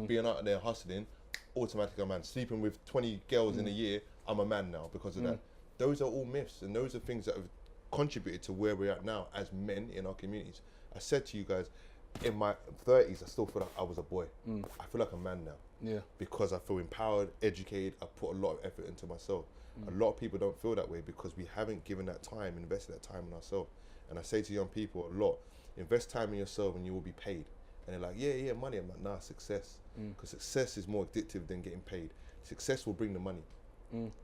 being out there hustling, automatically a man. Sleeping with 20 girls in a year, I'm a man now because of that. Those are all myths, and those are things that have contributed to where we're at now as men in our communities. I said to you guys, in my 30s, I still feel like I was a boy. I feel like a man now. Yeah. Because I feel empowered, educated, I put a lot of effort into myself. A lot of people don't feel that way because we haven't given that time, invested that time in ourselves. And I say to young people a lot, invest time in yourself and you will be paid. And they're like, yeah, money. I'm like, nah, success. Because success is more addictive than getting paid. Success will bring the money.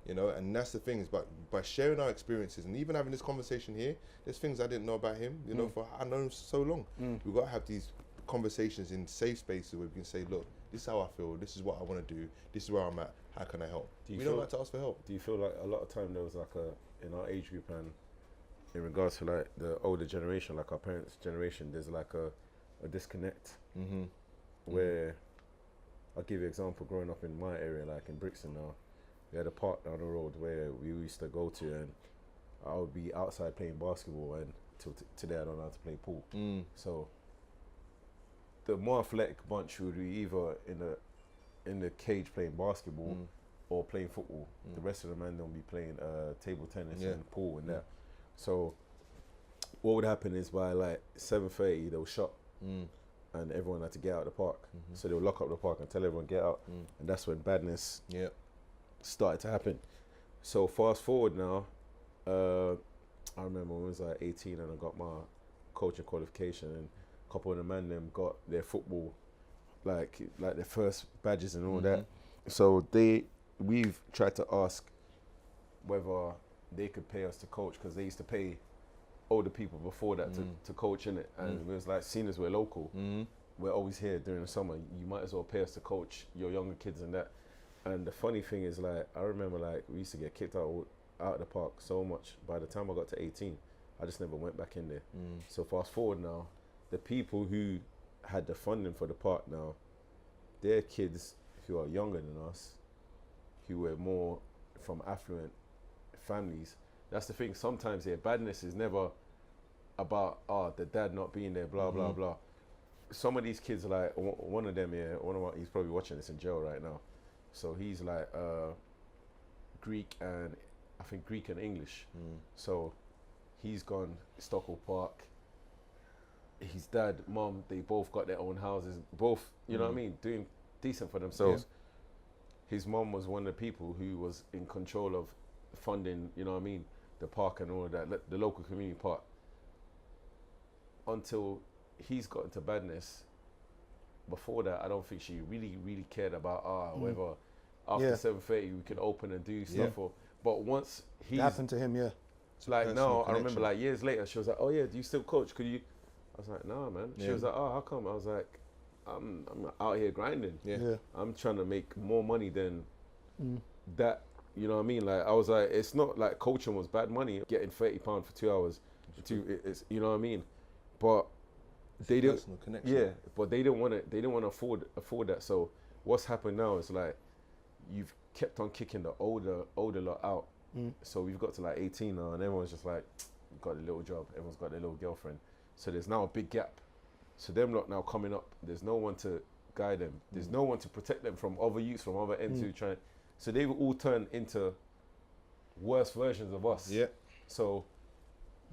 You know, and that's the thing, is by sharing our experiences and even having this conversation here, there's things I didn't know about him, you know, for I know him so long. We've got to have these conversations in safe spaces where we can say, look, this is how I feel, this is what I want to do, this is where I'm at, how can I help? We don't like to ask for help. Do you feel like a lot of time there was like in our age group and in regards to like the older generation, like our parents' generation, there's like a disconnect where, I'll give you an example, growing up in my area, like in Brixton now, we had a park down the road where we used to go to, and I would be outside playing basketball, and till today I don't know how to play pool. So the more athletic bunch would be either in the cage playing basketball or playing football. The rest of the men don't be playing table tennis and pool and that. So what would happen is by like 7:30 they were shut, and everyone had to get out of the park. So they would lock up the park and tell everyone get out, and that's when badness started to happen. So fast forward now, I remember when I was like 18 and I got my coaching qualification, and a couple of the men them got their football, like their first badges and all that. So we've tried to ask whether they could pay us to coach, because they used to pay older people before that to coach in it, and it was like, seeing as we're local, we're always here during the summer, you might as well pay us to coach your younger kids and that. And the funny thing is, like, I remember like we used to get kicked out of the park so much. By the time I got to 18, I just never went back in there. So fast forward now, the people who had the funding for the park now, they're kids who are younger than us, who were more from affluent families. That's the thing, sometimes badness is never about the dad not being there, blah blah blah. Some of these kids, like one of them here, he's probably watching this in jail right now. So he's like Greek and English. So he's gone Stockwell Park. His dad, mom, they both got their own houses, both, you know what I mean, doing decent for themselves. His mom was one of the people who was in control of funding, you know what I mean, the park and all of that, the local community park. Until he's got into badness. Before that, I don't think she really cared about whether after 7:30 we could open and do stuff. But once it happened to him, it's like now, I remember like years later, she was like, oh yeah, do you still coach? Could you? I was like, nah, man. She was like, oh, how come? I was like, I'm out here grinding. I'm trying to make more money than that. You know what I mean? Like, I was like, it's not like coaching was bad money. Getting £30 for 2 hours, it's, you know what I mean? But they didn't. But they didn't want to. They didn't want to afford that. So what's happened now is like, you've kept on kicking the older lot out. So we've got to like 18 now, and everyone's just like, got a little job. Everyone's got their little girlfriend. So there's now a big gap. So them lot now coming up, there's no one to guide them. There's no one to protect them from other youths, from other ends who trying. So they've all turned into worse versions of us. So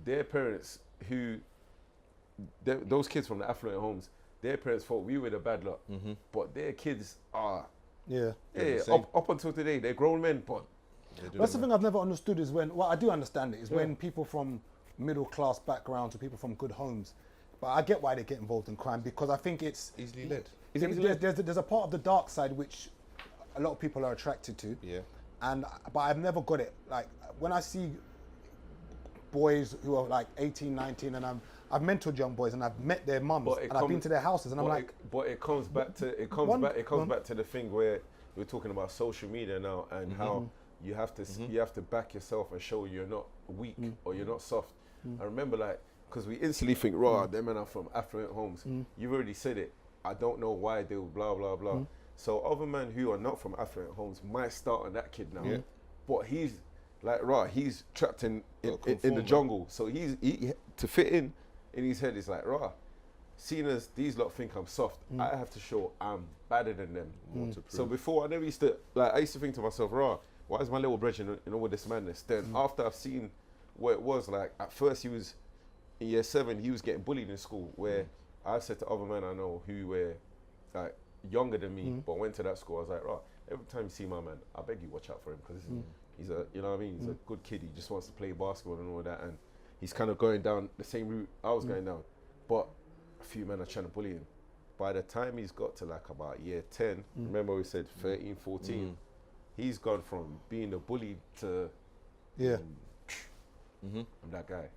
their parents those kids from the affluent homes, their parents thought we were the bad lot. But their kids are, up until today, they're grown men, but that's the thing I've never understood is when, well, I do understand it, is when people from middle class backgrounds or people from good homes, but I get why they get involved in crime, because I think it's easily led. There's a part of the dark side which a lot of people are attracted to. But I've never got it. Like, when I see boys who are like 18, 19, and I've mentored young boys and I've met their mums and I've been to their houses, and I'm like, but it comes back to back to the thing where we're talking about social media now, and how you have to back yourself and show you're not weak or you're not soft. I remember, like, because we instantly think, them men are from affluent homes. You've already said it. I don't know why they will blah blah blah. So other men who are not from affluent homes might start on that kid now, but he's like, he's trapped in the jungle. So he to fit in his head is like, seeing as these lot think I'm soft, I have to show I'm better than them. So prove. before, I never used to, like, I used to think to myself, why is my little brother in all this madness? Then after I've seen what it was, like, at first he was, in year 7, he was getting bullied in school, where I said to other men I know who were, like, younger than me, but went to that school, I was like, every time you see my man, I beg you watch out for him, because he's a, you know what I mean, he's a good kid, he just wants to play basketball and all that, and he's kind of going down the same route I was going down. But a few men are trying to bully him. By the time he's got to like about year 10, remember we said 13, 14, he's gone from being a bully to I'm that guy.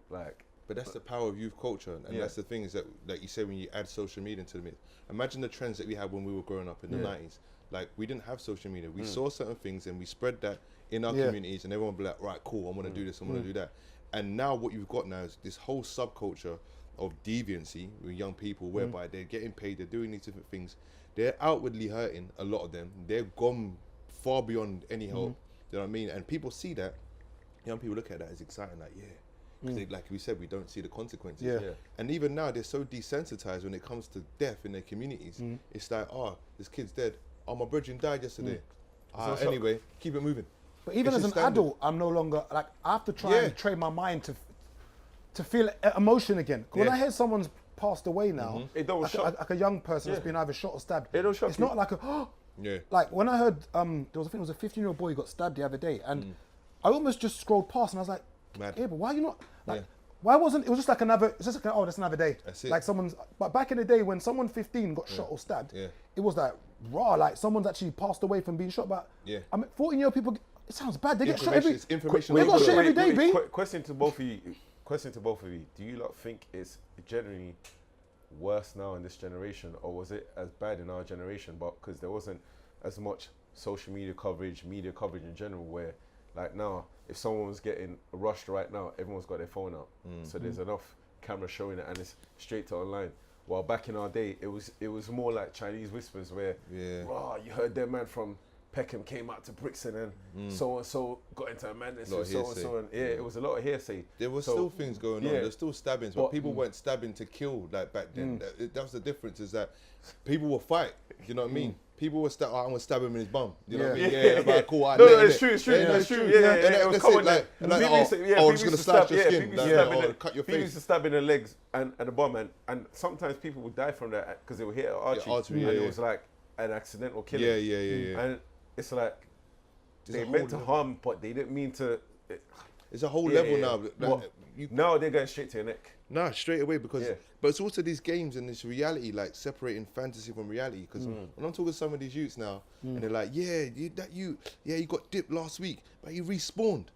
Like, but that's the power of youth culture, and that's the thing is that, like you said, when you add social media into the mix. Imagine the trends that we had when we were growing up in the 90s. Like, we didn't have social media. We saw certain things and we spread that in our communities, and everyone would be like, right, cool, I'm gonna do this, I'm gonna do that. And now what you've got now is this whole subculture of deviancy with young people, whereby they're getting paid, they're doing these different things. They're outwardly hurting, a lot of them. They're gone far beyond any help. You know what I mean? And people see that. Young people look at that as exciting, like, because like we said, we don't see the consequences. And even now, they're so desensitized when it comes to death in their communities. It's like, this kid's dead. My brethren died yesterday. Anyway, keep it moving. But even as an adult, I'm no longer, like, I have to try and train my mind to feel emotion again. When I hear someone's passed away now, it don't like a young person that's been either shot or stabbed, it don't shock it's you. not like like when I heard, I think it was a 15-year-old boy who got stabbed the other day, and I almost just scrolled past and I was like, Mad. yeah, but why are you not, like, why wasn't, it was just like it's just like, that's another day. That's it. Like but back in the day when someone 15 got shot or stabbed, it was like, like someone's actually passed away from being shot, but I mean, 14-year-old people, it sounds bad, they get shot every, they got shot every day, B. Question to both of you, do you lot think it's generally worse now in this generation, or was it as bad in our generation, but because there wasn't as much social media coverage in general, where like now, if someone was getting rushed right now, everyone's got their phone out. So there's enough cameras showing it and it's straight to online. While back in our day, it was more like Chinese whispers where, you heard that man from Peckham came out to Brixton and so-and-so got into a madness with so-and-so. And it was a lot of hearsay. There were still things going on. There's still stabbings, but people weren't stabbing to kill like back then. That was the difference, is that people will fight. You know what I mean? People will I'm gonna stab him in his bum. You know what I mean? Yeah, cool. No, it's true. It's true. It's true. Yeah. It was common. I'm just gonna slash your skin. Cut your face. People used to stab in the legs and the bum, and sometimes people would die from that because they were hit at archery, and it was like an accidental killing. Yeah. And it's like they meant to harm, but they didn't mean to. It's a whole level now. Now they're going straight to your neck. Nah, straight away, because but it's also these games and this reality, like separating fantasy from reality. Because when I'm talking to some of these youths now, and they're like, you got dipped last week, but you respawned.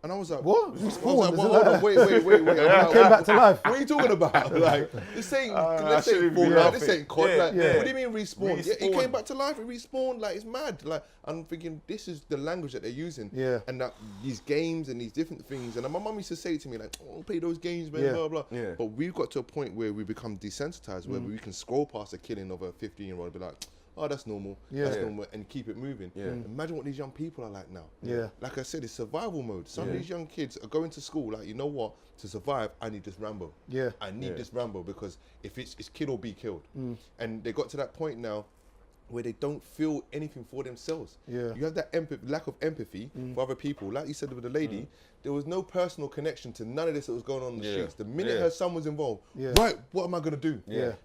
And I was like, what? I was like, hold on, wait. Came back to life. What are you talking about? Like, this ain't Fortnite, this ain't COD. Like, what do you mean respawn? Yeah, he came back to life, he respawned. Like, it's mad. Like, I'm thinking, this is the language that they're using. And that these games and these different things. And my mum used to say to me, like, don't play those games, man, blah, blah. But we've got to a point where we become desensitized, where we can scroll past a killing of a 15-year-old and be like, oh, that's normal, that's normal, and keep it moving. Imagine what these young people are like now. Like I said, it's survival mode. Some of these young kids are going to school like, you know what, to survive, I need this Rambo. I need this Rambo, because if it's kill or be killed. And they got to that point now where they don't feel anything for themselves. You have that lack of empathy for other people. Like you said with the lady, there was no personal connection to none of this that was going on in the streets. The minute her son was involved, right, what am I going to do?